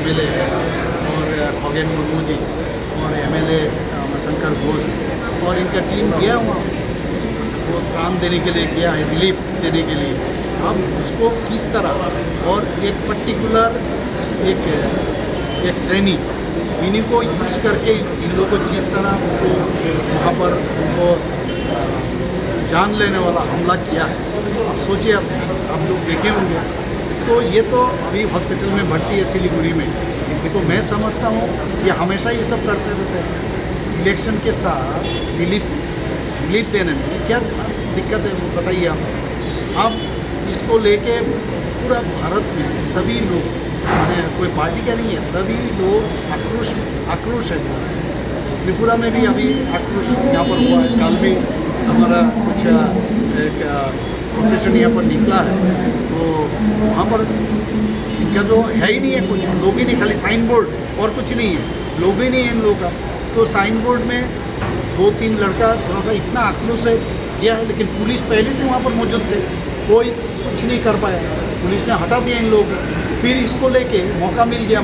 MLA है, और खगेन मुर्मू जी और MLA शंकर घोष और इनका टीम गया वहाँ, वो काम देने के लिए गया है, रिलीफ देने के लिए। अब उसको किस तरह और एक पर्टिकुलर एक श्रेणी इन्हीं को यूज करके इन लोगों को जिस तरह उनको वहाँ पर उनको जान लेने वाला हमला किया है, अब सोचिए आप लोग देखे होंगे। तो ये तो अभी हॉस्पिटल में भर्ती है सिलीगुड़ी में। तो मैं समझता हूँ ये हमेशा ये सब करते रहते हैं। इलेक्शन के साथ रिलीफ देने में क्या दिक्कत है वो बताइए आप। अब इसको लेके पूरा भारत में सभी लोग, मैंने कोई पार्टी का नहीं है, सभी लोग आक्रोश है। त्रिपुरा में भी अभी आक्रोश यहाँ पर हुआ है, कल भी हमारा कुछ एक प्रोसेशन यहाँ पर निकला है। तो वहाँ पर इनका जो है ही नहीं है, कुछ लोग ही नहीं, खाली साइन बोर्ड और कुछ नहीं है, लोग ही नहीं है इन लोगों का। तो साइन बोर्ड में 2-3 लड़का थोड़ा सा इतना आक्रोश है किया है, लेकिन पुलिस पहले से वहाँ पर मौजूद थे, कोई कुछ नहीं कर पाया, पुलिस ने हटा दिया इन लोगों को। फिर इसको लेके मौका मिल गया।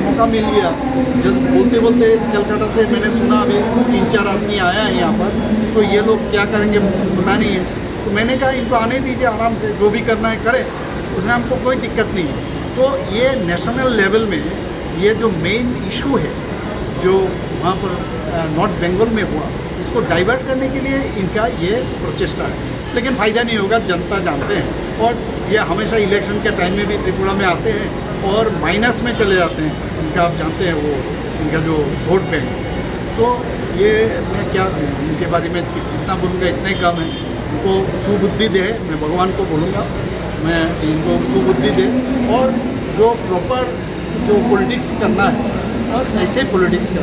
जब बोलते कलकत्ता से मैंने सुना अभी 3-4 आदमी आया है यहाँ पर, तो ये लोग क्या करेंगे पता नहीं है। तो मैंने कहा इनको आने दीजिए आराम से, जो भी करना है करें, उसमें हमको कोई दिक्कत नहीं है। तो ये नेशनल लेवल में ये जो मेन इशू है जो वहाँ पर नॉर्थ बंगाल में हुआ, इसको डाइवर्ट करने के लिए इनका ये प्रचेष्टा है, लेकिन फ़ायदा नहीं होगा, जनता जानते हैं। और ये हमेशा इलेक्शन के टाइम में भी त्रिपुरा में आते हैं और माइनस में चले जाते हैं, इनका आप जानते हैं वो इनका जो वोट बैंक। तो ये मैं क्या इनके बारे में जितना बोलूँगा इतना ही कम है। उनको सुबुद्धि दे, मैं भगवान को बोलूँगा, मैं इनको सुबुद्धि दे और जो प्रॉपर जो पॉलिटिक्स करना है और ऐसे पॉलिटिक्स करना है।